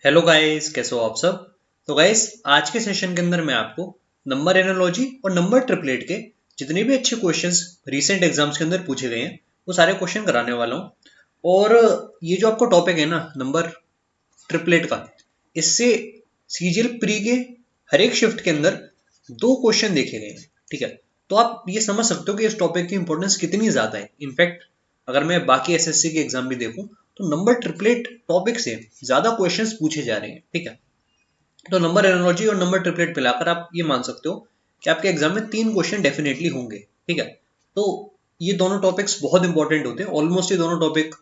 Hello guys, कैसे हो आप सब। तो गाइस, आज के सेशन के अंदर मैं आपको नंबर एनालॉजी और नंबर ट्रिपलेट के जितने भी अच्छे क्वेश्चंस रीसेंट एग्जाम्स के अंदर पूछे गए हैं वो सारे क्वेश्चन कराने वाला हूँ। और ये जो आपको टॉपिक है ना, नंबर ट्रिपलेट का, इससे सीजीएल प्री के हर एक शिफ्ट के अंदर दो क्वेश्चन देखे गए हैं। ठीक है, तो आप ये समझ सकते हो कि इस टॉपिक की इंपॉर्टेंस कितनी ज्यादा है। इनफैक्ट अगर मैं बाकी एसएससी के एग्जाम भी देखूं तो नंबर ट्रिपलेट टॉपिक से ज्यादा क्वेश्चंस पूछे जा रहे हैं। ठीक है, तो नंबर एनालॉजी और नंबर ट्रिपलेट मिलाकर आप ये मान सकते हो कि आपके एग्जाम में 3 क्वेश्चन डेफिनेटली होंगे। ठीक है, तो ये दोनों टॉपिक्स बहुत इंपॉर्टेंट होते हैं। ऑलमोस्ट ये दोनों टॉपिक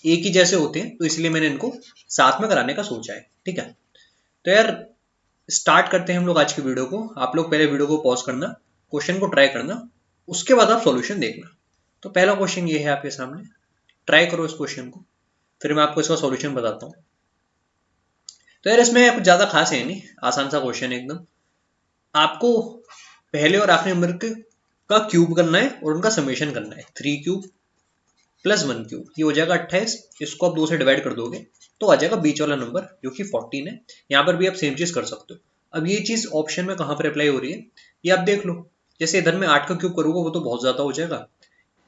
एक ही जैसे होते हैं, तो इसलिए मैंने इनको साथ में कराने का सोचा है। ठीक है, तो यार स्टार्ट करते हैं हम लोग आज की वीडियो को। आप लोग पहले वीडियो को पॉज करना, क्वेश्चन को ट्राई करना, उसके बाद आप सॉल्यूशन देखना। तो पहला क्वेश्चन ये है आपके सामने, ट्राई करो इस क्वेश्चन को, फिर मैं आपको इसका सॉल्यूशन बताता हूँ। तो यार इसमें कुछ ज्यादा खास है नहीं, आसान सा क्वेश्चन है एकदम। आपको पहले और आखिरी नंबर के का क्यूब करना है और उनका समेशन करना है। 3 क्यूब प्लस 1 क्यूब, ये हो जाएगा 28। इसको आप 2 से डिवाइड कर दोगे तो आ जाएगा बीच वाला नंबर जो कि 14 है। यहाँ पर भी आप सेम चीज कर सकते हो। अब ये चीज ऑप्शन में कहाँ पर अप्लाई हो रही है ये आप देख लो। जैसे इधर में 8 का क्यूब करूंगा वो तो बहुत ज्यादा हो जाएगा।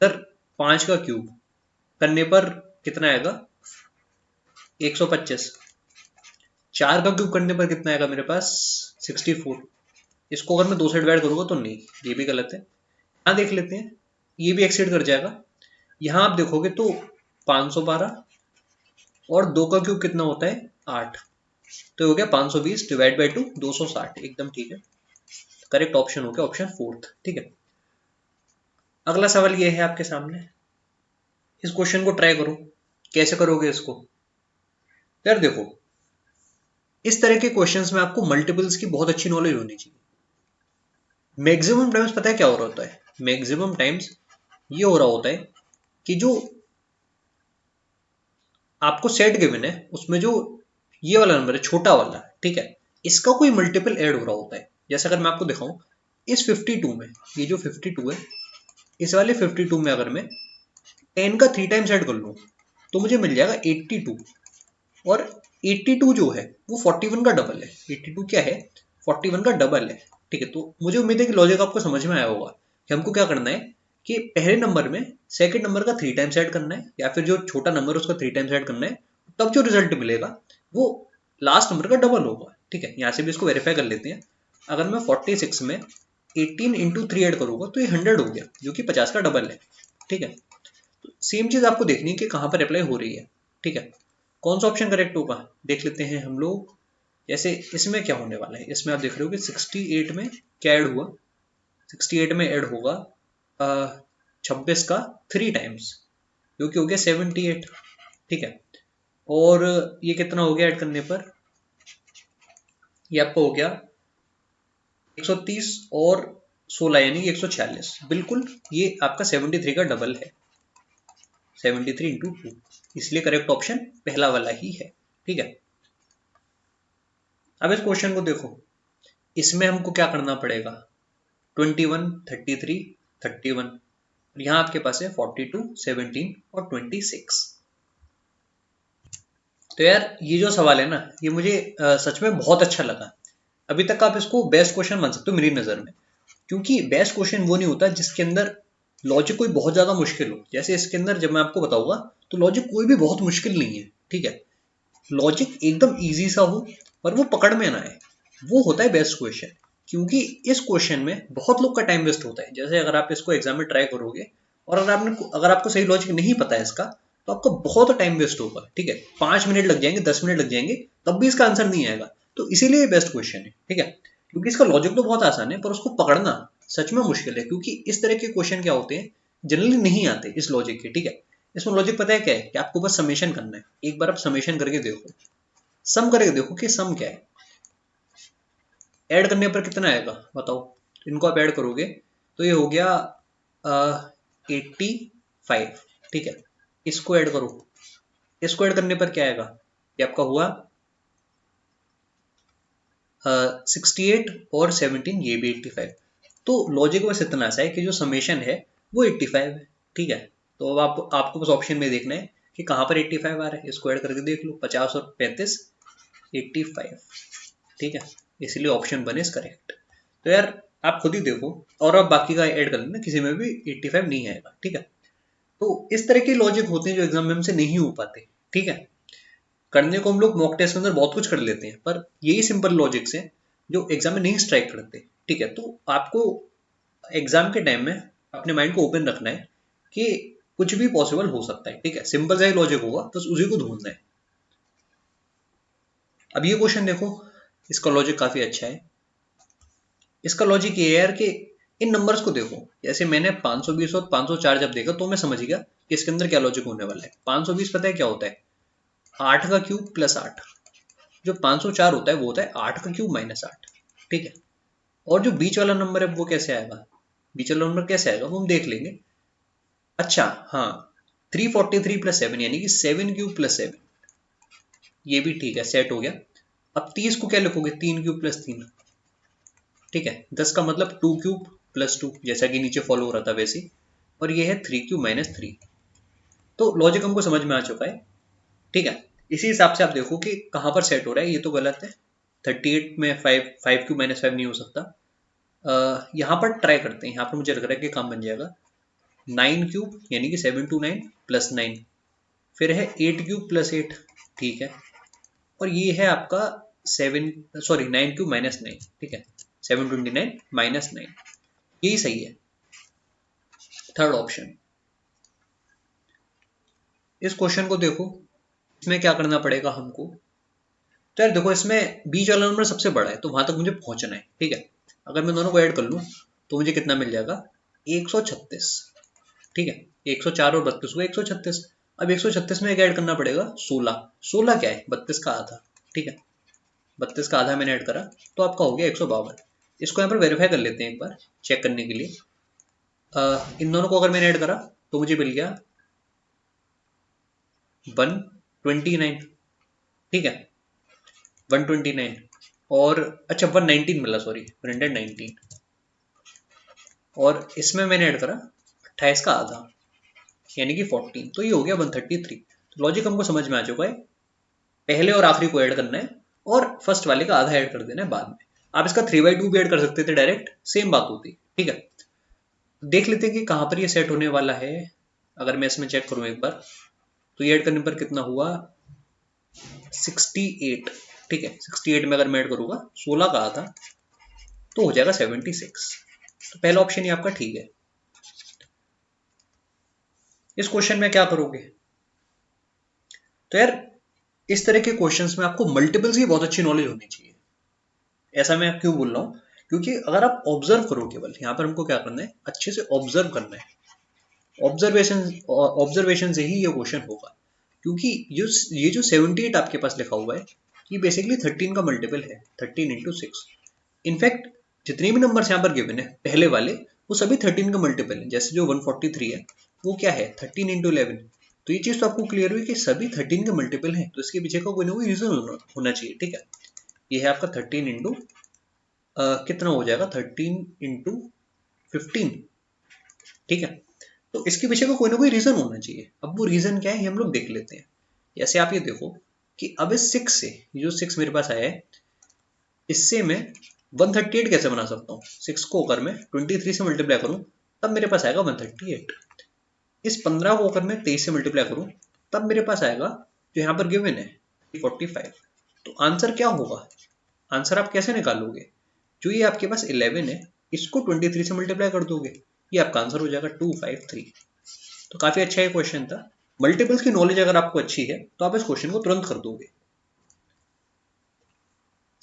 इधर 5 का क्यूब करने पर कितना आएगा, 125। 4 का क्यूब करने पर कितना आएगा मेरे पास, 64। इसको अगर मैं 2 से डिवाइड करूंगा तो नहीं, ये भी गलत है। यहाँ देख लेते हैं, ये भी एक्सीड कर जाएगा। यहाँ आप देखोगे तो 512 और 2 का क्यूब कितना होता है, 8। तो हो गया 520 डिवाइड बाई 2, 260। एकदम ठीक है, करेक्ट ऑप्शन हो गया ऑप्शन फोर्थ। ठीक है, अगला सवाल ये है आपके सामने। इस क्वेश्चन को ट्राई करो, कैसे करोगे इसको। यार देखो, इस तरह के क्वेश्चंस में आपको मल्टीपल्स की बहुत अच्छी नॉलेज होनी चाहिए। मैक्सिमम टाइम्स पता है क्या हो रहा होता है, मैक्सिमम टाइम्स ये हो रहा होता है कि जो आपको सेट गिवन है उसमें जो ये वाला नंबर है छोटा वाला, ठीक है, इसका कोई मल्टीपल ऐड हो रहा होता है। जैसे अगर मैं आपको दिखाऊं, इस 52 में, ये जो 52 है, इस वाले 52 में अगर मैं 10 का 3 टाइम्स ऐड कर लूं तो मुझे मिल जाएगा 82। और 82 जो है वो 41 का डबल है। 82 क्या है, 41 का डबल है। ठीक है, तो मुझे उम्मीद है कि लॉजिक आपको समझ में आया होगा कि हमको क्या करना है कि पहले नंबर में सेकंड नंबर का 3 टाइम्स ऐड करना है, या फिर जो छोटा नंबर है उसका 3 टाइम्स ऐड करना है। तब जो रिजल्ट मिलेगा वो लास्ट नंबर का डबल होगा। ठीक है, यहाँ से भी इसको वेरीफाई कर लेते हैं। अगर मैं 46 में 18 इंटू 3 ऐड करूंगा तो ये 100 हो गया, जो कि 50 का डबल है। ठीक है, तो सेम चीज आपको देखनी है कि कहाँ पर अप्लाई हो रही है। ठीक है, कौन सा ऑप्शन करेक्ट होगा देख लेते हैं हम लोग। जैसे इसमें क्या होने वाला है, इसमें आप देख रहे हो कि 68 में क्या ऐड हुआ, 68 में ऐड होगा 26 का 3 टाइम्स, जो कि हो गया 78। ठीक है, और ये कितना हो गया ऐड करने पर, ये आपको हो गया 130 और 16 यानी कि 146। बिल्कुल ये आपका 73 का डबल है, 73 इंटू 2, इसलिए करेक्ट ऑप्शन पहला वाला ही है। ठीक है, अब इस क्वेश्चन को देखो, इसमें हमको क्या करना पड़ेगा, 21, 33, 31, और यहाँ आपके पास है 42, 17 और 26। तो यार ये जो सवाल है ना, ये मुझे सच में बहुत अच्छा लगा। अभी तक आप इसको बेस्ट क्वेश्चन मान सकते हो मेरी नज़र में, क्योंकि बेस्ट क्वेश्चन वो नहीं होता जिसके अंदर लॉजिक कोई बहुत ज़्यादा मुश्किल हो। जैसे इसके अंदर जब मैं आपको बताऊंगा तो लॉजिक कोई भी बहुत मुश्किल नहीं है। ठीक है, लॉजिक एकदम इजी सा हो और वो पकड़ में ना आए, वो होता है बेस्ट क्वेश्चन। क्योंकि इस क्वेश्चन में बहुत लोग का टाइम वेस्ट होता है। जैसे अगर आप इसको एग्जाम में ट्राई करोगे और अगर आपको सही लॉजिक नहीं पता है इसका, तो आपका बहुत टाइम वेस्ट होगा। ठीक है, 5 मिनट लग जाएंगे, 10 मिनट लग जाएंगे, तब भी इसका आंसर नहीं आएगा। तो इसीलिए बेस्ट क्वेश्चन है। ठीक है, क्योंकि इसका लॉजिक तो बहुत आसान है पर उसको पकड़ना सच में मुश्किल है, क्योंकि इस तरह के क्वेश्चन क्या होते हैं, जनरली नहीं आते इस लॉजिक के। ठीक है, इसमें लॉजिक पता है क्या है, कि आपको बस समेशन करना है। एक बार आप समेशन करके देखो, सम करके देखो कि सम क्या है, ऐड करने पर कितना आएगा बताओ। इनको आप ऐड करोगे तो ये हो गया 85। ठीक है, इसको ऐड करो, इसको ऐड करने पर क्या आएगा, ये आपका हुआ 68 और 17, ये भी 85। तो लॉजिक बस इतना सा है कि जो समेशन है वो 85 है। ठीक है, तो अब आपको बस ऑप्शन में देखना है कि कहाँ पर 85 आ रहा है, इसको ऐड करके देख लो, 50 और 35 85, ठीक है, इसलिए ऑप्शन 1 इज करेक्ट। तो यार आप खुद ही देखो, और अब बाकी का ऐड कर लेना, किसी में भी 85 नहीं आएगा, ठीक है। तो इस तरह के लॉजिक होते हैं जो एग्जाम में हमसे नहीं हो पाते, ठीक है। करने को हम लोग मॉक टेस्ट के अंदर बहुत कुछ कर लेते हैं, पर यही सिंपल लॉजिक्स हैं जो एग्जाम में नहीं स्ट्राइक करते, ठीक है। तो आपको एग्जाम के टाइम में अपने माइंड को ओपन रखना है कि कुछ भी पॉसिबल हो सकता है, ठीक है। सिंपल सा ही लॉजिक होगा, बस उसी को ढूंढना है। अब ये क्वेश्चन देखो, इसका लॉजिक काफी अच्छा है। इसका लॉजिक ये है यार कि इन नंबर्स को देखो, जैसे मैंने 520 और 504 जब देखा तो मैं समझ गया कि इसके अंदर क्या लॉजिक होने वाला है। 520 पता है क्या होता है, 8 का क्यूब प्लस 8। जो 504 होता है वो होता है 8 का क्यूब माइनस 8, ठीक है। और जो बीच वाला नंबर है वो कैसे आएगा, बीच वाला नंबर कैसे आएगा वो हम देख लेंगे। अच्छा हाँ, 343 प्लस 7 यानी कि 7 क्यूब प्लस 7, ये भी ठीक है, सेट हो गया। अब 30 को क्या लिखोगे, 3 क्यूब प्लस 3, ठीक है। 10 का मतलब 2 क्यूब प्लस 2, जैसा कि नीचे फॉलो हो रहा था वैसे। और ये है 3 क्यूब माइनस 3। तो लॉजिक हमको समझ में आ चुका है, ठीक है। इसी हिसाब से आप देखो कि कहाँ पर सेट हो रहा है, ये तो गलत है। 38 में 5 क्यूब माइनस 5 नहीं हो सकता। यहाँ पर ट्राई करते हैं, यहाँ पर मुझे लग रहा है कि काम बन जाएगा। 9 क्यूब यानी कि 729 प्लस 9, फिर है 8 क्यूब प्लस 8, ठीक है। और ये है आपका 9 क्यूब माइनस 9, ठीक है, 729 माइनस 9, यही सही है, थर्ड ऑप्शन। इस क्वेश्चन को देखो, इसमें क्या करना पड़ेगा हमको। तो यार देखो, इसमें बीच वाला नंबर सबसे बड़ा है तो वहां तक मुझे पहुंचना है, ठीक है। अगर मैं दोनों को ऐड कर लूं तो मुझे कितना मिल जाएगा, 136, ठीक है। 104 और 32 को 136। अब 136 में एक ऐड करना पड़ेगा 16। 16 क्या है, 32 का आधा, ठीक है। 32 का आधा मैंने ऐड करा तो आपका हो गया 152। इसको यहाँ पर वेरीफाई कर लेते हैं एक बार चेक करने के लिए। इन दोनों को अगर मैंने ऐड करा तो मुझे मिल गया 129, ठीक है, 129। और अच्छा 119 मिला, सॉरी 119। और इसमें मैंने ऐड करा 28 का आधा यानी कि 14, तो ये हो गया 133। तो लॉजिक हमको समझ में आ चुका है, पहले और आखिरी को ऐड करना है और फर्स्ट वाले का आधा ऐड कर देना है बाद में। आप इसका 3/2 भी ऐड कर सकते थे डायरेक्ट, सेम बात होती, ठीक है। देख लेते हैं कि कहाँ पर ये सेट होने वाला है। अगर मैं इसमें चेक करूं एक बार, तो ये ऐड करने पर कितना हुआ, 68, ठीक है। 68 में अगर मैं ऐड करूंगा 16 का आधा तो हो जाएगा 76। तो पहला ऑप्शन ही आपका ठीक है। इस क्वेश्चन में क्या करोगे, तो यार इस तरह के क्वेश्चंस में आपको मल्टीपल्स की बहुत अच्छी नॉलेज होनी चाहिए। ऐसा मैं क्यों बोल रहा हूँ, क्योंकि अगर आप ऑब्जर्व करो, केवल यहाँ पर हमको क्या करना है, अच्छे से ऑब्जर्व करना है। ऑब्जर्वेशन से ही ये क्वेश्चन होगा, क्योंकि ये जो 78 आपके पास लिखा हुआ है, ये बेसिकली 13 का मल्टीपल है, 13 इंटू 6। इनफैक्ट जितने भी नंबर्स यहाँ पर गिवन है पहले वाले, वो सभी 13 का मल्टीपल है। जैसे जो 143 है वो क्या है, 13 इंटू 11। तो ये चीज तो आपको क्लियर हुई कि सभी 13 के मल्टीपल है, तो इसके पीछे का कोई ना कोई रीजन होना चाहिए, ठीक है। ये है आपका 13 इंटू कितना हो जाएगा, 13 इंटू 15, ठीक है। तो इसके पीछे का कोई ना कोई रीजन होना चाहिए। अब वो रीजन क्या है ये हम लोग देख लेते हैं। जैसे आप ये देखो कि अब इस 6 से, ये जो 6 मेरे पास आया है, इससे मैं 138 कैसे बना सकता हूँ। 6 को अगर मैं 23 से मल्टीप्लाई करूँ तब मेरे पास आएगा 138। इस 15 को अगर मैं 23 से मल्टीप्लाई करूँ तब मेरे पास आएगा जो यहाँ पर गिवन है 45। तो आंसर क्या होगा, आंसर आप कैसे निकालोगे, जो ये आपके पास 11 है इसको 23 से मल्टीप्लाई कर दोगे, ये आपका आंसर हो जाएगा 253। तो काफी अच्छा ये क्वेश्चन था। मल्टीपल्स की नॉलेज अगर आपको अच्छी है तो आप इस क्वेश्चन को तुरंत कर दोगे।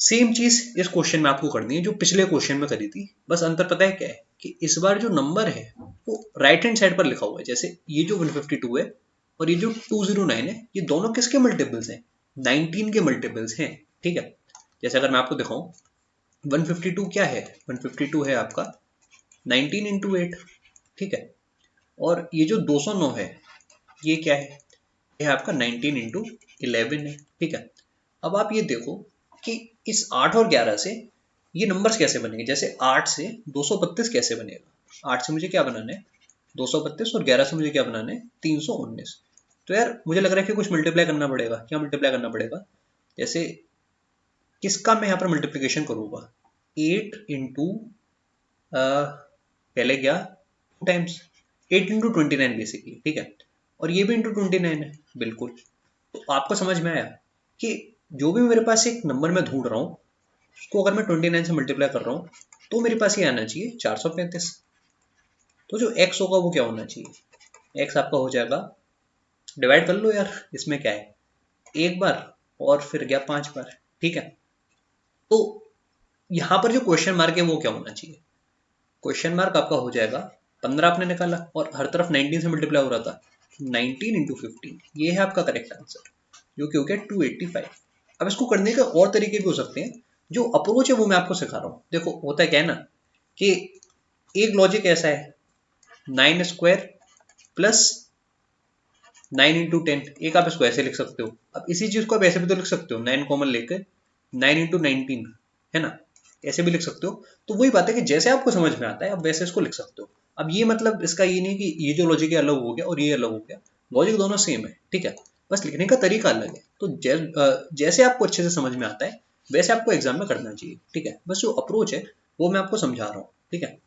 सेम चीज इस क्वेश्चन में आपको करनी है जो पिछले क्वेश्चन में करी थी, बस अंतर पता है क्या है कि इस बार जो नंबर है वो राइट हैंड साइड पर लिखा हुआ है। जैसे ये जो 152 है और ये जो 209 है, ये दोनों किसके मल्टीपल्स हैं, 19 के मल्टीपल्स हैं, ठीक है। जैसे अगर मैं आपको दिखाऊं, 152 क्या है, 152 है आपका 19 इंटू 8, ठीक है। और ये जो 209 है ये क्या है, ये है आपका 19 इंटू 11 है, ठीक है। अब आप ये देखो कि इस 8 और 11 से ये नंबर्स कैसे बनेंगे। जैसे 8 से 232 कैसे बनेगा, 8 से मुझे क्या बनाना है 232 और 11 से मुझे क्या बनाना है 319। तो यार मुझे लग रहा है कि कुछ मल्टीप्लाई करना पड़ेगा। क्या मल्टीप्लाई करना पड़ेगा? जैसे किसका मैं यहाँ पर मल्टीप्लीकेशन करूँगा? 8 इंटू पहले क्या 2 टाइम्स 8 इंटू 29 बेसिकली, ठीक है। और ये भी इंटू 29 है, बिल्कुल। तो आपको समझ में आया कि जो भी मेरे पास एक नंबर मैं ढूंढ रहा हूँ उसको अगर मैं 29 से मल्टीप्लाई कर रहा हूँ तो मेरे पास ये आना चाहिए 435। तो जो x होगा वो क्या होना चाहिए? x आपका हो जाएगा, डिवाइड कर लो यार, इसमें क्या है, एक बार और फिर गया 5 बार, ठीक है। तो यहाँ पर जो क्वेश्चन मार्क है वो क्या होना चाहिए? क्वेश्चन मार्क आपका हो जाएगा 15 आपने निकाला और हर तरफ 19 से मल्टीप्लाई हो रहा था, 19 इंटू 15, ये है आपका करेक्ट आंसर, जो कि हो गया 285। अब इसको करने के और तरीके भी हो सकते हैं, जो अप्रोच है वो मैं आपको सिखा रहा हूँ। देखो होता है क्या है ना कि एक लॉजिक ऐसा है 9 स्क्वायर प्लस 9 इंटू 10, एक आप इसको ऐसे लिख सकते हो। अब इसी चीज को आप ऐसे भी तो लिख सकते हो, 9 कॉमन लेकर 9 इंटू 19, है ना, ऐसे भी लिख सकते हो। तो वही बात है कि जैसे आपको समझ में आता है आप वैसे इसको लिख सकते हो। अब ये मतलब इसका ये नहीं कि ये जो लॉजिक है अलग हो गया और ये अलग हो गया, लॉजिक दोनों सेम है, ठीक है, बस लिखने का तरीका अलग है। तो जैसे आपको अच्छे से समझ में आता है वैसे आपको एग्जाम में करना चाहिए, ठीक है। बस जो अप्रोच है वो मैं आपको समझा रहा हूँ, ठीक है।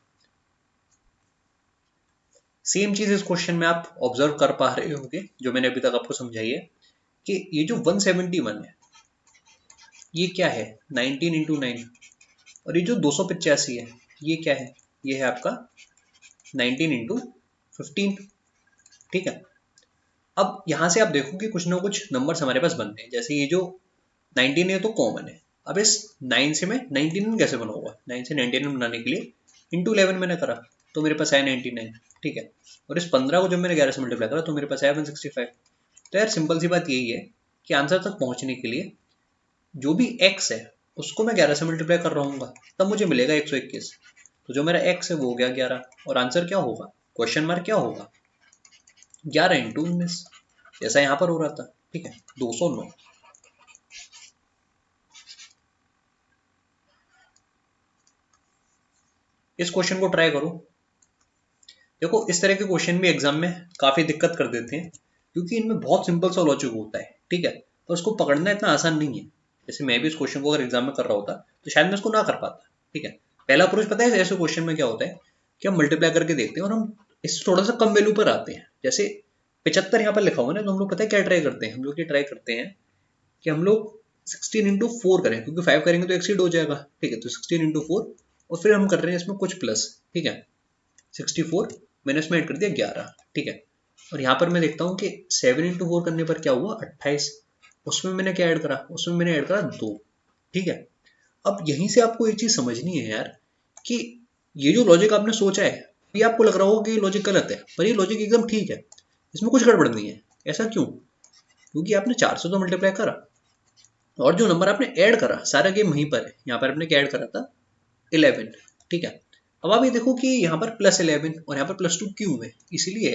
सेम चीज इस क्वेश्चन में आप ऑब्जर्व कर पा रहे होंगे जो मैंने अभी तक आपको समझाई है, कि ये जो 171 है ये क्या है, 19 इंटू 9। और ये जो 285 है ये क्या है, ये है आपका 19 इंटू 15, ठीक है। अब यहां से आप देखो कि कुछ ना कुछ नंबर्स हमारे पास बनते हैं। जैसे ये जो 19 है तो कॉमन है। अब इस 9 से मैं 99 कैसे बनाऊंगा? 9 से 99 बनाने के लिए इंटू 11 मैंने करा तो मेरे पास आया 99, ठीक है। और इस 15 को जब मैंने 11 से मल्टीप्लाई करा तो मेरे पास आया 165। तो यार सिंपल सी बात यही है कि आंसर तक पहुंचने के लिए जो भी x है उसको मैं 11 से मल्टीप्लाई कर रहा हूँ, तब मुझे मिलेगा 121। तो जो मेरा x है वो हो गया 11 और आंसर क्या होगा, क्वेश्चन मार्क क्या होगा, 11 इंटू 19, जैसा यहाँ पर हो रहा था, ठीक है, 209। इस क्वेश्चन को ट्राई करो। देखो इस तरह के क्वेश्चन भी एग्जाम में काफी दिक्कत कर देते हैं क्योंकि इनमें बहुत सिंपल सा लॉजिक होता है, ठीक है, पर उसको पकड़ना इतना आसान नहीं है। जैसे मैं भी इस क्वेश्चन को अगर एग्जाम में कर रहा होता तो शायद मैं इसको ना कर पाता, ठीक है। पहला अप्रोच पता है ऐसे क्वेश्चन में क्या होता है कि हम मल्टीप्लाई करके देखते हैं और हम इससे थोड़ा सा कम वैल्यू पर आते हैं। जैसे 75 यहाँ पर लिखा हुआ है ना, तो हम लोग पता है क्या ट्राई करते हैं, हम लोग ये ट्राई करते हैं कि हम लोग 16 इंटू 4 करें, क्योंकि 5 करेंगे तो एक्सीड हो जाएगा, ठीक है। तो 16 इंटू 4 और फिर हम कर रहे हैं इसमें कुछ प्लस, ठीक है। 64 मैंने इसमें ऐड कर दिया 11, ठीक है। और यहाँ पर मैं देखता हूँ कि 7 इंटू 4 करने पर क्या हुआ 28, उसमें मैंने क्या ऐड करा, उसमें मैंने ऐड करा 2, ठीक है। अब यहीं से आपको एक चीज समझनी है यार कि ये जो लॉजिक आपने सोचा है ये आपको लग रहा होगा कि ये लॉजिक गलत है, पर ये लॉजिक एकदम ठीक है, इसमें कुछ गड़बड़ नहीं है। ऐसा क्यों? क्योंकि आपने 4 से तो मल्टीप्लाई करा और जो नंबर आपने ऐड करा सारा गेम वहीं पर है। यहाँ पर आपने क्या ऐड करा था 11, ठीक है। अब आप ये देखो कि यहाँ पर +11 और यहाँ पर +2 क्यों है, इसीलिए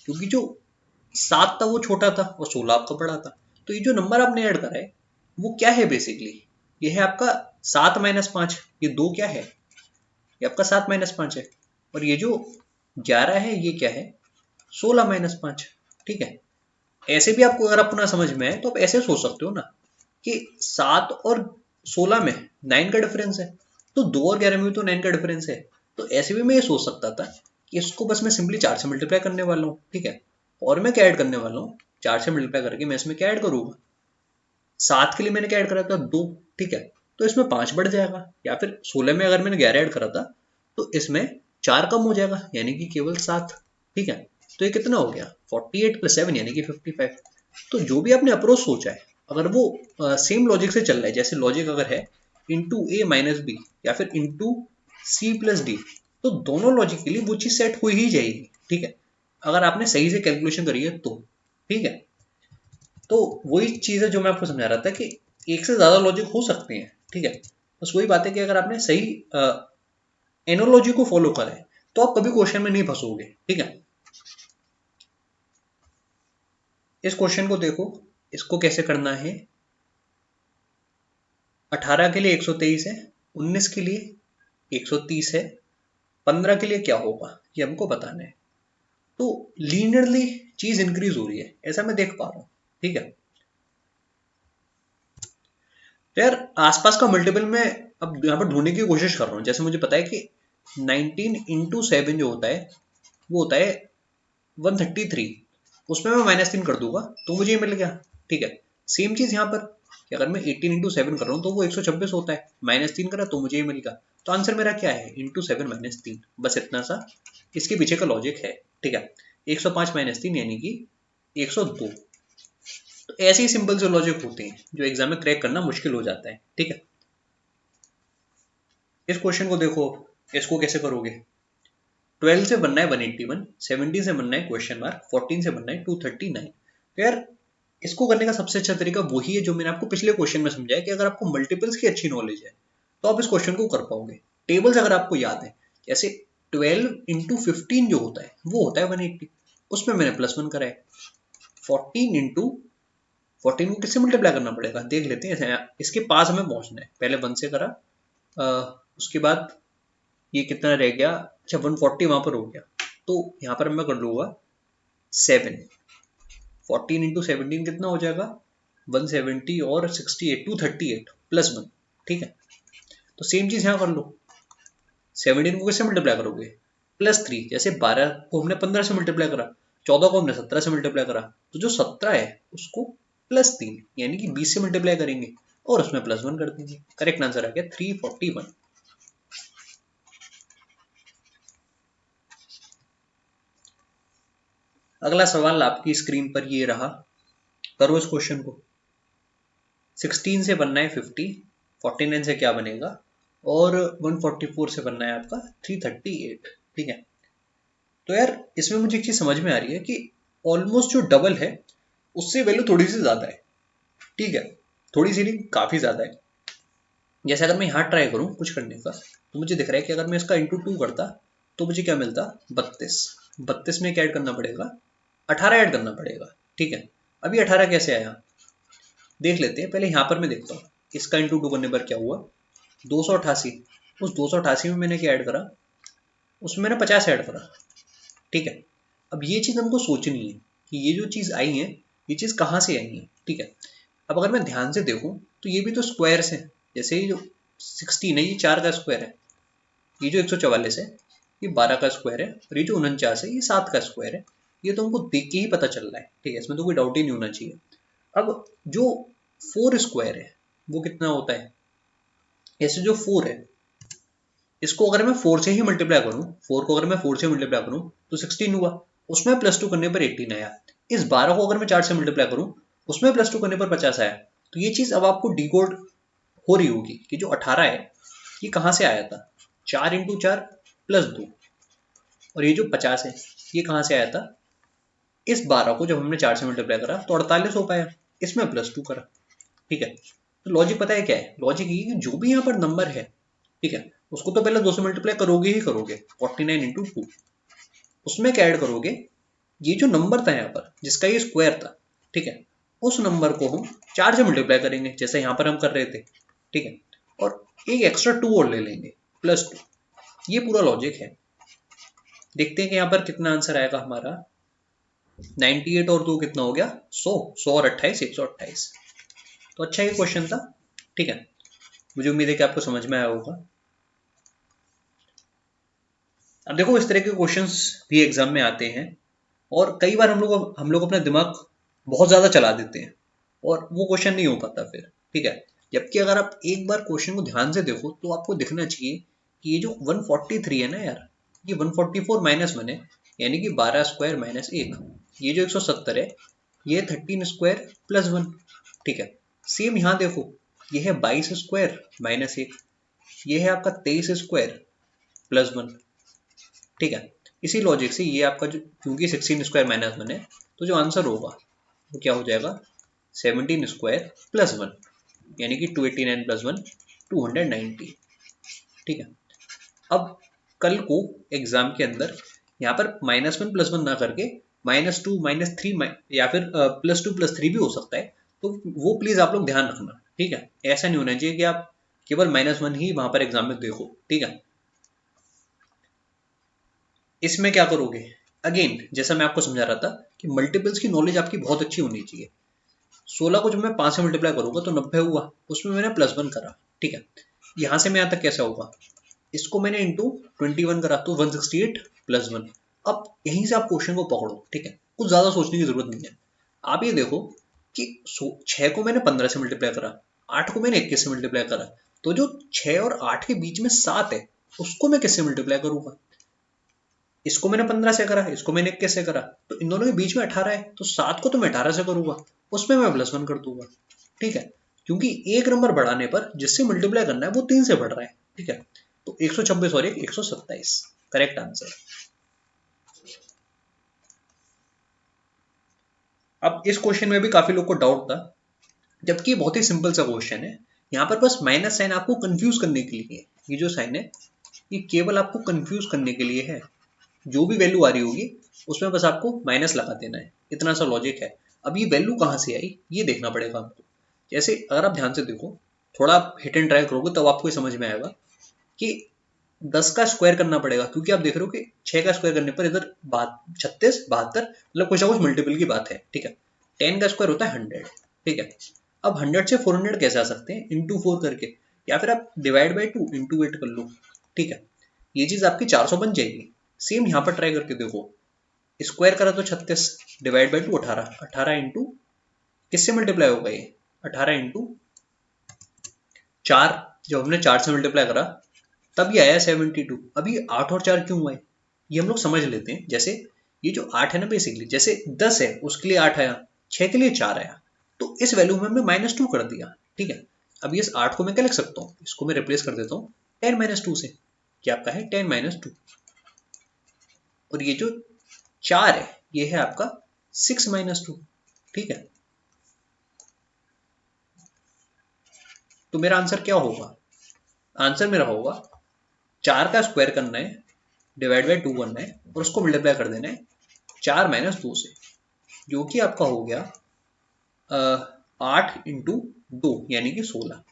क्योंकि जो 7 था वो छोटा था और 16 आपका बड़ा था। तो ये जो नंबर आपने ऐड करा है वो क्या है बेसिकली, ये है आपका 7 - 5, ये 2 क्या है, ये आपका 7 - 5 है। और ये जो 11 है ये क्या है, 16 - 5, ठीक है। ऐसे भी आपको अगर अपना समझ में है तो आप ऐसे सोच सकते हो ना कि 7 और 16 में 9 का डिफरेंस है, तो 2 और 11 में भी तो 9 का डिफरेंस है। तो ऐसे भी मैं ये सोच सकता था कि इसको बस मैं सिंपली 4 से मल्टीप्लाई करने वाला हूँ, ठीक है। और मैं क्या ऐड करने वाला हूँ, 4 से मल्टीप्लाई करके मैं इसमें क्या ऐड करूंगा, 7 के लिए मैंने क्या ऐड करा था 2, ठीक है। तो इसमें 5 बढ़ जाएगा, या फिर 16 में अगर मैंने 11 ऐड करा था तो इसमें 4 कम हो जाएगा यानी कि केवल 7, ठीक है। तो ये कितना हो गया 48 + 7 यानी कि 55। तो जो भी आपने अप्रोच सोचा है अगर वो सेम लॉजिक से चल रहा है, जैसे लॉजिक अगर है इंटू ए माइनस बी या फिर इंटू सी प्लस डी, तो दोनों लॉजिक के लिए वो चीज सेट हो ही जाएगी, ठीक है, अगर आपने सही से कैलकुलेशन करी है तो, ठीक है। तो वही चीज है जो मैं आपको समझा रहा था कि एक से ज्यादा लॉजिक हो सकते हैं, ठीक है। बस वही बात है कि अगर आपने सही एनोलॉजी को फॉलो करा है तो आप कभी क्वेश्चन में नहीं फंसोगे, ठीक है। इस क्वेश्चन को देखो, इसको कैसे करना है। 18 के लिए 123 है, 19 के लिए 130 है, 15 के लिए क्या होगा ये हमको बताना है। तो लीनियरली चीज इंक्रीज हो रही है, ऐसा मैं देख पा रहा हूँ। ठीक है, तो यार आसपास का मल्टीपल मैं अब यहाँ पर ढूंढने की कोशिश कर रहा हूँ। जैसे मुझे पता है कि 19 इंटू 7 जो होता है वो होता है 133, उसमें मैं -3 कर दूंगा तो मुझे ये मिल गया। ठीक है, सेम चीज यहाँ पर कि अगर मैं 18 इंटू 7 कर रहा हूँ तो वो 126 होता है, -3 करा तो मुझे ये मिल गया। तो आंसर मेरा क्या है, इंटू 7 -3, बस इतना सा इसके पीछे का लॉजिक है। ठीक है, 105 -3 यानी कि 102। तो ऐसे ही सिंपल से लॉजिक होते हैं जो एग्जाम में क्रैक करना मुश्किल हो जाता है। ठीक है, इस क्वेश्चन को देखो, इसको कैसे करोगे। 12 से बनना है 181, 17 से बनना है क्वेश्चन मार्क, 14 से बनना है 239। तो यार इसको करने का सबसे अच्छा तरीका वही है जो मैंने आपको पिछले क्वेश्चन में समझाया कि अगर आपको मल्टीपल्स की अच्छी नॉलेज है तो आप इस क्वेश्चन को कर पाओगे। टेबल्स अगर आपको याद है, जैसे 12 इंटू 15 जो होता है वो होता है 180, उसमें मैंने +1 करा है। 14 इंटू 14 को किससे मल्टीप्लाई करना पड़ेगा देख लेते हैं, इसके पास हमें पहुंचना है। पहले 1 से करा, उसके बाद ये कितना रह गया, अच्छा 140 वहां पर हो गया। तो यहाँ पर मैं कर लूंगा 7, 14 इंटू 17 कितना हो जाएगा 170 और 68, 238 +1। ठीक है, तो सेम चीज यहाँ कर लो। 17 को किससे मल्टीप्लाई करोगे, +3। जैसे 12 को हमने 15 से मल्टीप्लाई करा, 14 को हमने 17 से मल्टीप्लाई करा, तो जो 17 है उसको +3 यानी कि 20 से मल्टीप्लाई करेंगे और उसमें +1 कर देंगे। करेक्ट आंसर आ गया 341। अगला सवाल आपकी स्क्रीन पर ये रहा, करो इस क्वेश्चन को। 16 से बनना है 50, 49 से क्या बनेगा, और 144 से बनना है आपका 338। ठीक है, तो यार इसमें मुझे एक चीज समझ में आ रही है कि ऑलमोस्ट जो डबल है उससे वैल्यू थोड़ी सी ज्यादा है। ठीक है, थोड़ी सी नहीं, काफी ज्यादा है। जैसे अगर मैं यहाँ ट्राई करूँ कुछ करने का तो मुझे दिख रहा है कि अगर मैं इसका इंटू 2 करता तो मुझे क्या मिलता, 32। 32 में क्या ऐड करना पड़ेगा, 18 ऐड करना पड़ेगा। ठीक है, अभी 18 कैसे आया देख लेते हैं। पहले यहाँ पर मैं देखता हूँ इसका इंटू 2 करने पर क्या हुआ, 288। उस 288 में मैंने क्या ऐड करा, उसमें मैंने 50 ऐड करा। ठीक है, अब ये चीज हमको सोचनी है कि ये जो चीज आई है ये चीज कहाँ से आई है। ठीक है, अब अगर मैं ध्यान से देखूं तो ये भी तो स्क्वायर्स है। जैसे ये जो 16 है ये 4 का स्क्वायर है, ये जो 144 है ये 12 का स्क्वायर है, और ये जो 49 है ये 7 का स्क्वायर है। ये तो हमको देख के ही पता चल रहा है। ठीक है, इसमें तो कोई डाउट ही नहीं होना चाहिए। अब जो 4 स्क्वायर है वो कितना होता है, ऐसे जो 4 है इसको अगर मैं 4 से ही मल्टीप्लाई करूं, 4 को अगर मैं 4 से मल्टीप्लाई करूं तो 16 हुआ, उसमें +2 करने पर 18 आया। इस 12 को अगर मैं 4 से मल्टीप्लाई करूं उसमें +2 करने पर 50 आया। तो ये चीज अब आपको डिकोड हो रही होगी कि जो 18 है ये कहाँ से आया था, 4 इंटू 4 +2, और ये जो 50 है ये कहाँ से आया था, इस 12 को जब हमने 4 से मल्टीप्लाई करा तो 48 हो पाया, इसमें +2 करा। ठीक है, तो लॉजिक पता है क्या है, लॉजिक ये कि जो भी यहाँ पर नंबर है, ठीक है, उसको तो पहले 2 से मल्टीप्लाई करोगे ही करोगे, 49 इंटू 2, उसमें क्या ऐड करोगे, ये जो नंबर था यहाँ पर जिसका ये स्क्वायर था, ठीक है, उस नंबर को हम 4 से मल्टीप्लाई करेंगे जैसे यहाँ पर हम कर रहे थे। ठीक है, और एक एक्स्ट्रा 2 और ले लेंगे +2। ये पूरा लॉजिक है। देखते हैं कि यहाँ पर कितना आंसर आएगा हमारा, 98 और 2 कितना हो गया, 100, 100 और 28, 128। तो अच्छा ये क्वेश्चन था। ठीक है, मुझे उम्मीद है कि आपको समझ में आया होगा। अब देखो इस तरह के क्वेश्चंस भी एग्जाम में आते हैं, और कई बार हम लोग अपना दिमाग बहुत ज्यादा चला देते हैं और वो क्वेश्चन नहीं हो पाता फिर। ठीक है, जबकि अगर आप एक बार क्वेश्चन को ध्यान से देखो तो आपको दिखना चाहिए कि ये जो 143 है ना यार, ये 144 -1 है, यानी कि 12 स्क्वायर -1। ये जो 170 है ये 13 स्क्वायर +1। ठीक है, सेम यहाँ देखो, ये है 22 स्क्वायर -1, ये है आपका 23 स्क्वायर +1। ठीक है, इसी लॉजिक से ये आपका जो, क्योंकि 16 स्क्वायर -1 है तो जो आंसर होगा वो क्या हो जाएगा, 17 स्क्वायर +1, यानी कि 289 +1 290। ठीक है, अब कल को एग्जाम के अंदर यहाँ पर -1 +1 ना करके -2 -3 या फिर +2 +3 भी हो सकता है, तो वो प्लीज आप लोग ध्यान रखना। ठीक है, ऐसा नहीं होना चाहिए कि आप केवल -1 ही वहां पर एग्जाम में देखो। ठीक है, इसमें क्या करोगे, अगेन जैसा मैं आपको समझा रहा था कि मल्टीपल्स की नॉलेज आपकी बहुत अच्छी होनी चाहिए। 16 को जब मैं 5 से मल्टीप्लाई करूंगा तो 90 हुआ, उसमें मैंने +1 करा, ठीक है। यहाँ से मैं यहाँ तक कैसे होगा, इसको मैंने इंटू 21 करा तो 168 +1। अब यहीं से आप क्वेश्चन को पकड़ो, ठीक है, कुछ ज्यादा सोचने की जरूरत नहीं है। आप ये देखो कि 6 को मैंने 15 से मल्टीप्लाई करा, 8 को मैंने 21 से मल्टीप्लाई करा, तो जो 6 और 8 के बीच में 7 है उसको मैं किससे मल्टीप्लाई करूंगा। इसको मैंने 15 से करा, इसको मैंने 21 से करा, तो इन दोनों के बीच में 18 है, तो 7 को तो मैं 18 से करूंगा, उसमें मैं +1 कर दूंगा, ठीक है। क्योंकि एक नंबर बढ़ाने पर जिससे मल्टीप्लाई करना है वो 3 से बढ़ रहा है, ठीक है। तो 126 और 127 करेक्ट आंसर। अब इस क्वेश्चन में भी काफी लोग को डाउट था, जबकि बहुत ही सिंपल सा क्वेश्चन है। यहाँ पर बस माइनस साइन आपको कंफ्यूज करने के लिए है, ये जो साइन है ये केवल आपको कंफ्यूज करने के लिए है। जो भी वैल्यू आ रही होगी उसमें बस आपको माइनस लगा देना है, इतना सा लॉजिक है। अब ये वैल्यू कहाँ से आई ये देखना पड़ेगा आपको। जैसे अगर आप ध्यान से देखो, थोड़ा आप हिट एंड ट्राई करोगे तब आपको समझ में आएगा कि 10 का स्क्वायर करना पड़ेगा, क्योंकि आप देख रहे हो कि 6 का स्क्वायर करने पर इधर 36 72 मतलब कुछ ना कुछ मल्टीपल की बात है, ठीक है। 10 का स्क्वायर होता है 100, ठीक है। अब 100 से 400 कैसे आ सकते हैं, इंटू 4 करके, या फिर आप डिवाइड बाई 2 इंटू 8 कर लो, ठीक है। ये चीज आपकी 400 बन जाएगी। सेम यहाँ पर ट्राई करके देखो, स्क्वायर करा तो 36, डिवाइड बाई 2 18, 18 इंटू किससे मल्टीप्लाई होगा ये, 18 इंटू 4, जब हमने 4 से मल्टीप्लाई करा तब ये आया 72। अभी 8 और 4 क्यों आए ये हम लोग समझ लेते हैं। जैसे ये जो 8 है ना, बेसिकली जैसे 10 है उसके लिए 8 आया, 6 के लिए 4 आया, तो इस वैल्यू में हमने -2 कर दिया, ठीक है। अब इस 8 को मैं क्या लिख सकता हूँ, इसको मैं रिप्लेस कर देता हूँ 10 2 से, क्या आपका है 10 2, और ये जो 4 है ये है आपका 6 2, ठीक है। तो मेरा आंसर क्या होगा, आंसर मेरा होगा 4 का स्क्वायर करना है, डिवाइड बाई 2 करना है और उसको मल्टीप्लाई कर देना है 4 -2 से, जो कि आपका हो गया 8 इंटू 2 यानी कि 16।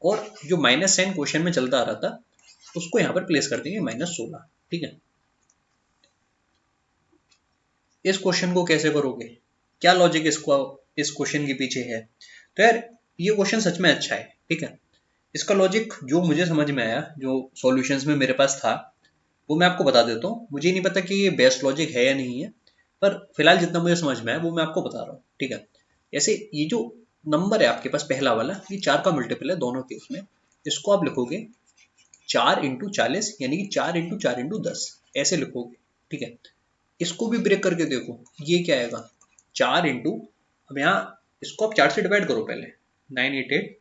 और जो माइनस साइन क्वेश्चन में चलता आ रहा था उसको यहाँ पर प्लेस कर देंगे -16, ठीक है। इस क्वेश्चन को कैसे करोगे, क्या लॉजिक इसको इस क्वेश्चन के पीछे है। तो यार ये क्वेश्चन सच में अच्छा है, ठीक है। इसका लॉजिक जो मुझे समझ में आया, जो सॉल्यूशंस में मेरे पास था, वो मैं आपको बता देता हूँ। मुझे नहीं पता कि ये बेस्ट लॉजिक है या नहीं है, पर फिलहाल जितना मुझे समझ में आया वो मैं आपको बता रहा हूँ, ठीक है। जैसे ये जो नंबर है आपके पास पहला वाला, ये 4 का मल्टीपल है दोनों केस में, इसको आप लिखोगे 4 इंटू 40 यानी कि 4 इंटू 4 इंटू 10 ऐसे लिखोगे, ठीक है। इसको भी ब्रेक करके देखो, ये क्या आएगा 4 इंटू, अब यहाँ इसको आप 4 से डिवाइड करो पहले, 988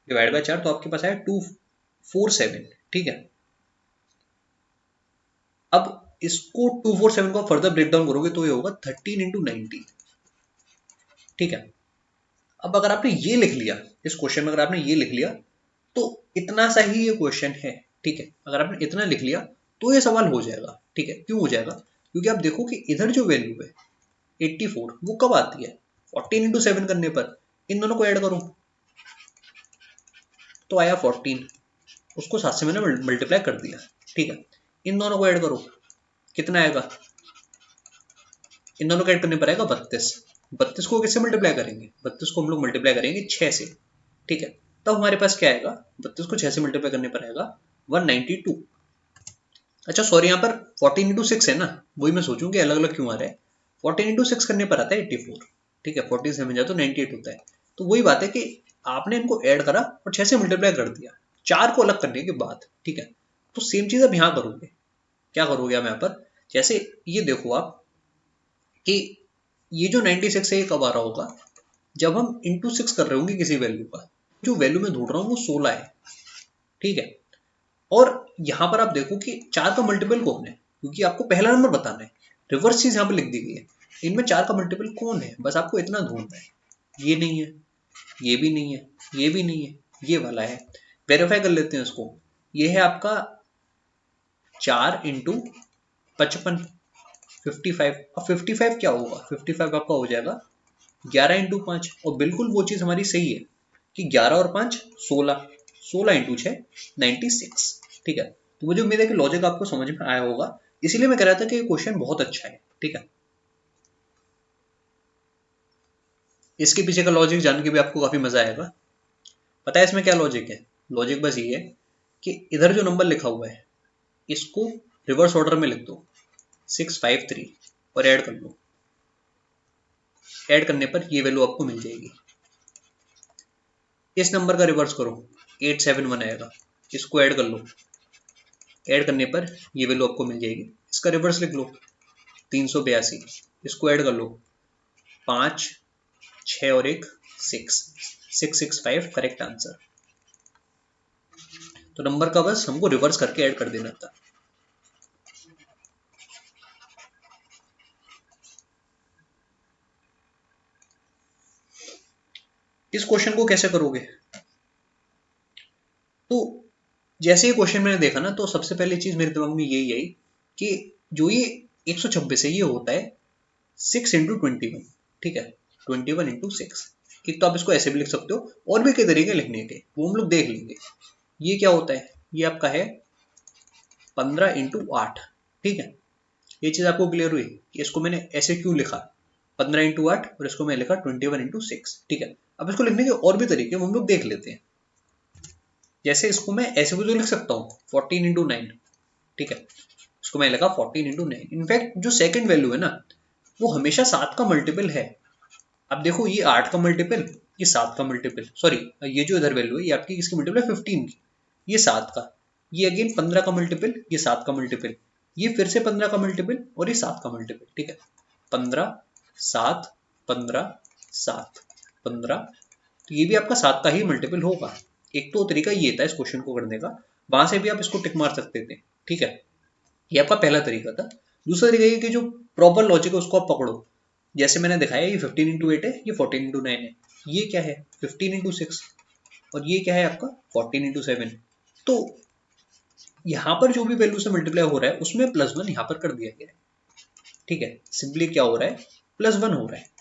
डिवाइड बाय 4 तो आपके पास आया 247, ठीक है। अब इसको 247 को फर्दर ब्रेक डाउन करोगे तो ये होगा 13 इंटू 90, ठीक है। अब अगर आपने ये लिख लिया, इस क्वेश्चन में अगर आपने ये लिख लिया तो इतना सा ही ये क्वेश्चन है, ठीक है। अगर आपने इतना लिख लिया तो ये सवाल हो जाएगा, ठीक है। क्यों हो जाएगा, क्योंकि आप देखो कि इधर जो वैल्यू है 84 वो कब आती है, 14 इंटू 7 करने पर। इन दोनों को ऐड करो तो आया 14, उसको 7 से मैंने मल्टीप्लाई कर दिया, ठीक है। इन दोनों को ऐड करो कितना आएगा, इन दोनों को ऐड करने पर आएगा 32। 32 को किससे मल्टीप्लाई करेंगे, 32 को हम लोग मल्टीप्लाई करेंगे 6 से, ठीक है। तब हमारे पास क्या आएगा, 32 को 6 से मल्टीप्लाई करने पर आएगा 192। अच्छा सॉरी, यहाँ पर 14 इंटू 6 है ना, वही मैं सोचूं कि अलग अलग क्यों आ रहा है। 14 इंटू 6 करने पर आता है 84, ठीक है। 14 से में जाए तो 98 होता है। तो वही बात है कि आपने इनको ऐड करा और 6 से मल्टीप्लाई कर दिया 4 को अलग करने के बाद, ठीक है। तो सेम चीज अब यहाँ करोगे, क्या करोगे आप यहाँ पर, जैसे ये देखो आप कि ये जो 96 है ये कब आ रहा होगा, जब हम इंटू 6 कर रहे होंगे किसी वैल्यू का। जो वैल्यू में ढूंढ रहा हूँ वो 16 है, ठीक है। और यहाँ पर आप देखो कि 4 का मल्टीपल कौन है, क्योंकि आपको पहला नंबर बताना है, रिवर्स चीज यहाँ पर लिख दी गई है। इनमें 4 का मल्टीपल कौन है बस आपको इतना ढूंढना है। ये नहीं है, ये भी नहीं है, ये भी नहीं है, ये वाला है। वेरीफाई कर लेते हैं इसको, ये है आपका 4 इंटू 55 55। अब 55 क्या होगा, 55 आपका हो जाएगा 11 इंटू 5, और बिल्कुल वो चीज हमारी सही है कि 11 और 5 16, 16 इंटू 6 96, ठीक है। तो मुझे उम्मीद है कि लॉजिक आपको समझ में आया होगा। इसीलिए मैं कह रहा था कि ये क्वेश्चन बहुत अच्छा है। ठीक है, इसके पीछे का लॉजिक जान के भी आपको काफी मजा आएगा। पता है इसमें क्या लॉजिक है? लॉजिक बस ये है कि इधर जो नंबर लिखा हुआ है इसको रिवर्स ऑर्डर में लिख दो 653 और ऐड कर लो। ऐड करने पर ये वैल्यू आपको मिल जाएगी। इस नंबर का रिवर्स करो 871 आएगा, इसको ऐड कर लो। ऐड करने पर ये वैल्यू आपको मिल जाएगी। इसका रिवर्स लिख लो 382, इसको ऐड कर लो 5 6 और 1 6 665 करेक्ट आंसर। तो नंबर का बस हमको रिवर्स करके ऐड कर देना था। इस क्वेश्चन को कैसे करोगे? तो जैसे ही क्वेश्चन मैंने देखा ना, तो सबसे पहली चीज मेरे दिमाग में यही आई कि जो ये 126 है ये होता है 6 × 21। ठीक है, 21 × 6। एक तो आप इसको ऐसे भी लिख सकते हो, और भी कई तरीके लिखने के, वो हम लोग देख लेंगे। ये क्या होता है? ये आपका है 15 × 8। ठीक है, ये चीज आपको क्लियर हुई कि इसको मैंने ऐसे क्यों लिखा 15 × 8 और इसको मैं लिखा 21 × 6। ठीक है, अब इसको लिखने के और भी तरीके हम लोग देख लेते हैं। जैसे इसको मैं ऐसे भी तो लिख सकता हूँ 14 × 9। ठीक है, इसको मैं लिखा 14 × 9। इनफैक्ट जो सेकंड वैल्यू है ना, वो हमेशा 7 का मल्टीपल है। अब देखो, ये 8 का मल्टीपल, ये 7 का मल्टीपल, सॉरी ये जो इधर वैल्यू है ये आपकी किसकी मल्टीपल है? 15 की। ये 7 का, ये अगेन 15 का मल्टीपल, ये 7 का मल्टीपल, ये फिर से 15 का मल्टीपल और ये 7 का मल्टीपल। ठीक है, 15 7 15 7 15, तो ये भी आपका 7 का ही मल्टीपल होगा। एक तो तरीका ये था इस क्वेश्चन को करने का, वहां से भी आप इसको टिक मार सकते थे। ठीक है, ये आपका पहला तरीका था। दूसरा तरीका ये कि जो प्रॉपर लॉजिक है उसको आप पकड़ो। जैसे मैंने दिखाया, ये 15 × 8 है, ये 14 × 9 है। ये क्या है? 15 × 6। और ये क्या है आपका? 14 × 7। तो यहाँ पर जो भी वैल्यू से मल्टीप्लाई हो रहा है उसमें +1 यहाँ पर कर दिया गया है। ठीक है, सिंपली क्या हो रहा है? +1 हो रहा है।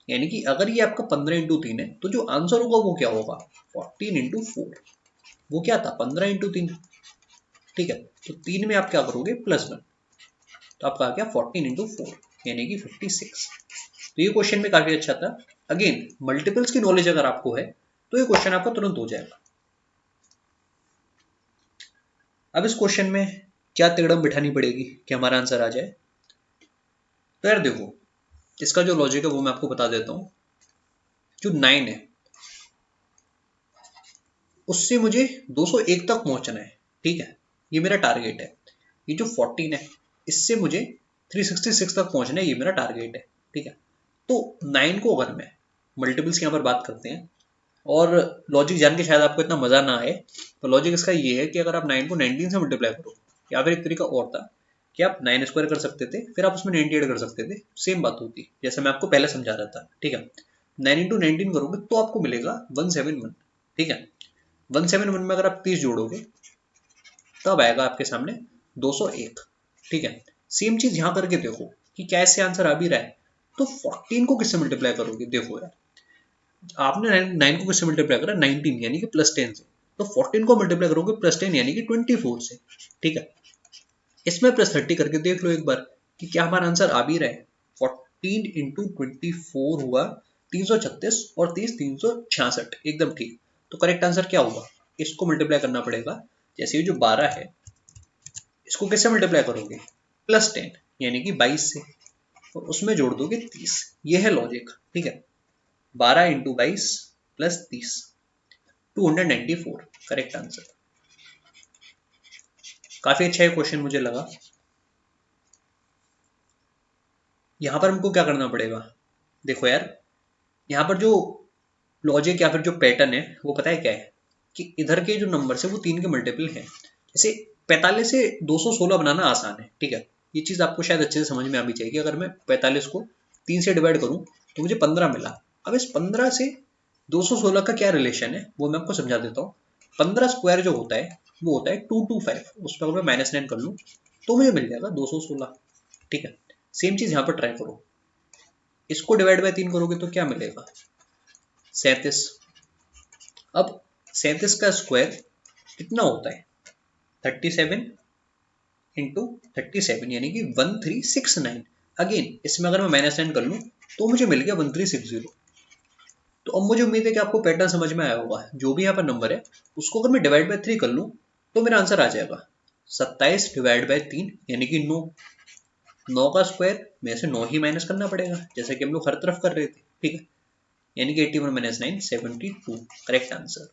यानी कि अगर ये आपका 15 × 3 है, तो जो आंसर होगा वो क्या होगा? 14 × 4। वो क्या था? 15 × 3। ठीक है, तो 3 में आप क्या करोगे? +1, तो आपका आ गया 14 × 4 यानी कि 56। तो ये क्वेश्चन में काफी अच्छा था। अगेन, मल्टीपल्स की नॉलेज अगर आपको है तो ये क्वेश्चन आपका तुरंत हो जाएगा। अब इस क्वेश्चन में क्या तिगड़म बिठानी पड़ेगी कि हमारा आंसर आ जाए? तो यार देखो, इसका जो लॉजिक है वो मैं आपको बता देता हूँ। जो 9 है उससे मुझे 201 तक पहुंचना है। ठीक है, ये मेरा टारगेट है। ये जो 14 है इससे मुझे 366 तक पहुंचना है, ये मेरा टारगेट है। ठीक है, तो 9 को अगर मैं मल्टीपल्स की यहाँ पर बात करते हैं, और लॉजिक जान के शायद आपको इतना मजा ना आए, तो लॉजिक इसका ये है कि अगर आप 9 को 19 से मल्टीप्लाई करो, या फिर एक तरीका और था कि आप 9² कर सकते थे, फिर आप उसमें 98 कर सकते थे, सेम बात होती, जैसे मैं आपको पहले समझा रहा था। ठीक है, 9 × 19 करोगे तो आपको मिलेगा 171। ठीक है, 171 में अगर आप 30 जोड़ोगे तब आएगा आपके सामने 201। ठीक है, सेम चीज यहाँ करके देखो कि क्या इससे आंसर आ भी रहा है। तो 14 को किससे मल्टीप्लाई करोगे? देखो यार, आपने 9 को किससे मल्टीप्लाई करा? 19 यानी कि +10 से। तो 14 को मल्टीप्लाई करोगे +10 यानी कि 24 से। ठीक है, इसमें +30 करके देख लो एक बार कि क्या हमारा आंसर आ भी रहा है। 14 × 24 हुआ 336 और 30 366, एकदम ठीक। तो करेक्ट आंसर क्या होगा? इसको मल्टीप्लाई करना पड़ेगा। जैसे ये जो 12 है इसको किससे मल्टीप्लाई करोगे? +10 यानी कि 22 से, और उसमें जोड़ दोगे 30। ये है लॉजिक। ठीक है, 12 × 22 + 30, 294 करेक्ट आंसर। काफी अच्छा है क्वेश्चन मुझे लगा। यहाँ पर हमको क्या करना पड़ेगा? देखो यार, यहाँ पर जो लॉजिक या फिर जो पैटर्न है वो पता है क्या है? कि इधर के जो नंबर है वो 3 के मल्टीपल हैं। जैसे 45 से 216 बनाना आसान है। ठीक है, ये चीज आपको शायद अच्छे से समझ में आनी चाहिए कि अगर मैं 45 को 3 से डिवाइड करूं तो मुझे 15 मिला। अब इस 15 से 216 का क्या रिलेशन है वो मैं आपको समझा देता हूँ। 15² जो होता है वो होता है 225। उस पर अगर मैं -9 कर लूँ तो मुझे मिल जाएगा 216। ठीक है, सेम चीज यहाँ पर ट्राई करो। इसको डिवाइड बाय 3 करोगे तो क्या मिलेगा? 37। अब 37 का स्क्वायर कितना होता है? 37 इंटू 37 यानी कि 1369। अगेन इसमें अगर मैं -9 कर लूँ तो मुझे मिल गया 1360। तो अब मुझे उम्मीद है कि आपको पैटर्न समझ में आया होगा। जो भी यहाँ पर नंबर है उसको अगर मैं डिवाइड बाय 3 कर लूँ तो मेरा आंसर आ जाएगा 27 डिवाइड बाय 3 यानी कि 9। 9 का स्क्वायर में से 9 ही माइनस करना पड़ेगा, जैसे कि हम लोग हर तरफ कर रहे थे। ठीक है, यानी कि 81 माइनस 9 72। Correct answer.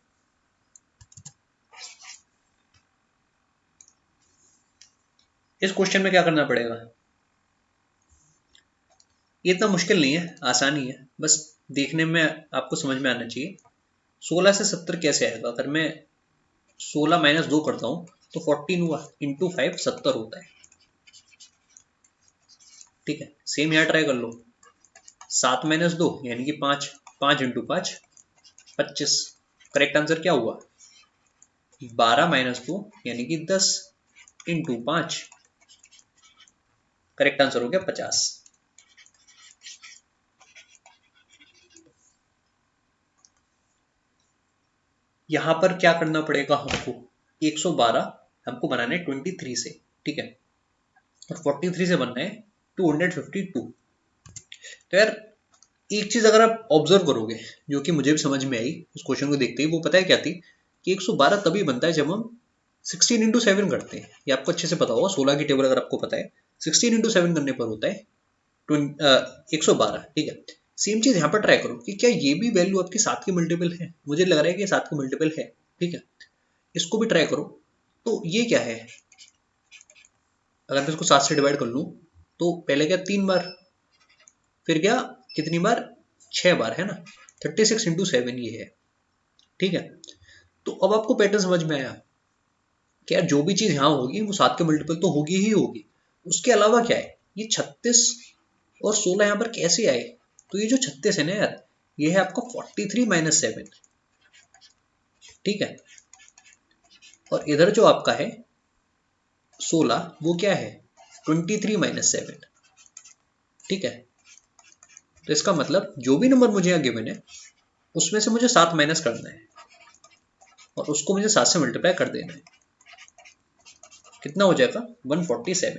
इस क्वेश्चन में क्या करना पड़ेगा, ये इतना मुश्किल नहीं है, आसानी है, बस देखने में आपको समझ में आना चाहिए। 16 से 70 कैसे आएगा, अगर मैं 16 माइनस 2 करता हूँ तो 14 हुआ, इंटू 5 70 होता है। ठीक है, सेम यहाँ ट्राई कर लो। 7 माइनस 2 यानी कि 5, 5 इंटू 5 25। करेक्ट आंसर क्या हुआ, 12 माइनस 2 यानी कि 10 इंटू 5। करेक्ट आंसर हो गया 50। यहां पर क्या करना पड़ेगा हमको, 112 हमको बनाना है 23 से। ठीक है, और 43 से बनना है 252। तो यार एक चीज अगर आप ऑब्जर्व करोगे जो कि मुझे भी समझ में आई उस क्वेश्चन को देखते ही, वो पता है क्या थी कि 112 तभी बनता है जब हम 16 इंटू 7 करते हैं। ये आपको अच्छे से पता होगा, 16 की टेबल अगर आपको पता है 16 इंटू 7 करने पर होता है 112। ठीक है, सेम चीज यहाँ पर ट्राई करो कि क्या ये भी वैल्यू आपकी 7 की मल्टीपल है। मुझे लग रहा है कि 7 की मल्टीपल है। ठीक है, इसको भी ट्राई करो। तो ये क्या है, अगर मैं इसको 7 से डिवाइड कर लूँ तो पहले क्या 3 बार, फिर क्या कितनी बार, 6 बार, है ना। 36 इंटू 7 ये है। ठीक है, तो अब आपको पैटर्न समझ में आया कि यार जो भी चीज यहाँ होगी वो 7 के मल्टीपल तो होगी ही होगी। उसके अलावा क्या है, ये 36 और 16 यहाँ पर कैसे आए। तो ये जो 36 है ना यार, ये है आपका 43 माइनस 7। ठीक है, और इधर जो आपका है 16 वो क्या है 23 माइनस 7। ठीक है, तो इसका मतलब जो भी नंबर मुझे यहाँ गिवन है उसमें से मुझे 7 माइनस करना है और उसको मुझे 7 से मल्टीप्लाई कर देना है। कितना हो जाएगा 147।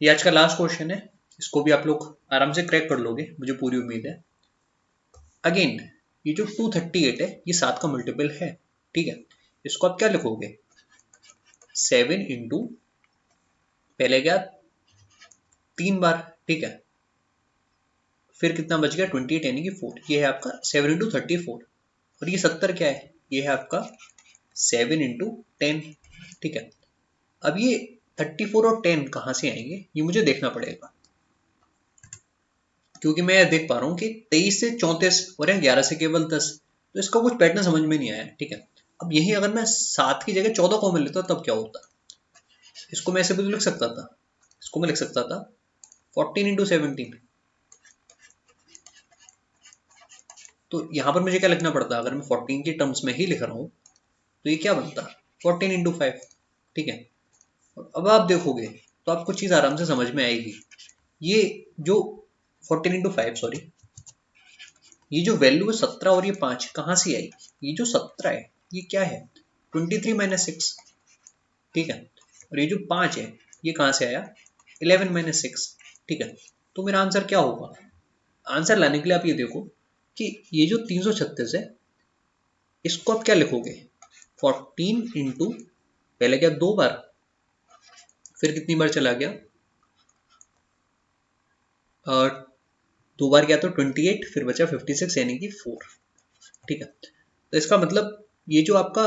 ये आज का लास्ट क्वेश्चन है, इसको भी आप लोग आराम से क्रैक कर लोगे, मुझे पूरी उम्मीद है। अगेन ये जो 238 है ये 7 का मल्टीपल है। ठीक है, इसको आप क्या लिखोगे 7 इंटू, पहले क्या 3 बार। ठीक है, फिर कितना बच गया 28 यानी कि 4। ये है आपका 7 इंटू 34। और ये 70 क्या है, ये है आपका 7 इंटू 10। ठीक है, अब ये 34 और 10 कहाँ से आएंगे ये मुझे देखना पड़ेगा, क्योंकि मैं देख पा रहा हूँ कि 23 से 34 और 11 से केवल 10। तो इसका कुछ पैटर्न समझ में नहीं आया। ठीक है, अब यही अगर मैं 7 की जगह 14 कॉमन लेता तब क्या होता। इसको मैं ऐसे भी तो लिख सकता था, इसको मैं लिख सकता था 14 इंटू 17। तो यहाँ पर मुझे क्या लिखना पड़ता, अगर मैं 14 की टर्म्स में ही लिख रहा हूँ तो ये क्या बनता 14 इंटू 5। ठीक है, और अब आप देखोगे तो आपको चीज़ आराम से समझ में आएगी। ये जो 14 इंटू 5, सॉरी, ये जो वैल्यू है 17 और ये 5 कहाँ से आई। ये जो 17 है ये क्या है 23 माइनस 6। ठीक है, और ये जो 5 है ये कहाँ से आया 11 माइनस 6। ठीक है, तो मेरा आंसर क्या होगा। आंसर लाने के लिए आप ये देखो कि ये जो 336 है इसको आप क्या लिखोगे 14 इंटू, पहले क्या 2 बार, फिर कितनी बार चला गया 2 बार गया तो 28, फिर बचा 56 यानी कि 4। ठीक है, तो इसका मतलब ये जो आपका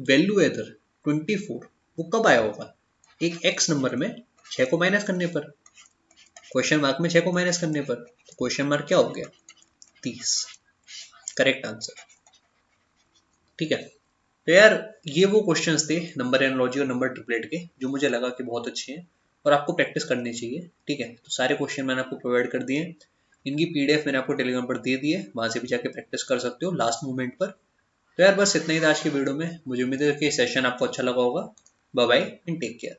वैल्यू है इधर 24 वो कब आया होगा, एक एक्स नंबर में 6 को माइनस करने पर, क्वेश्चन मार्क में 6 को माइनस करने पर। तो क्वेश्चन मार्क क्या हो गया 30। Correct answer. ठीक है, तो यार ये वो क्वेश्चंस थे नंबर एनालॉजी और नंबर ट्रिपलेट के, जो मुझे लगा कि बहुत अच्छे हैं और आपको प्रैक्टिस करनी चाहिए। ठीक है, तो सारे क्वेश्चन मैंने आपको प्रोवाइड कर दिए, इनकी पीडीएफ मैंने आपको टेलीग्राम पर दे दी है, वहां से भी जाके प्रैक्टिस कर सकते हो लास्ट मोमेंट पर। तो यार बस इतना ही था आज की वीडियो में, मुझे उम्मीद है कि सेशन आपको अच्छा लगा होगा। Bye bye and take care.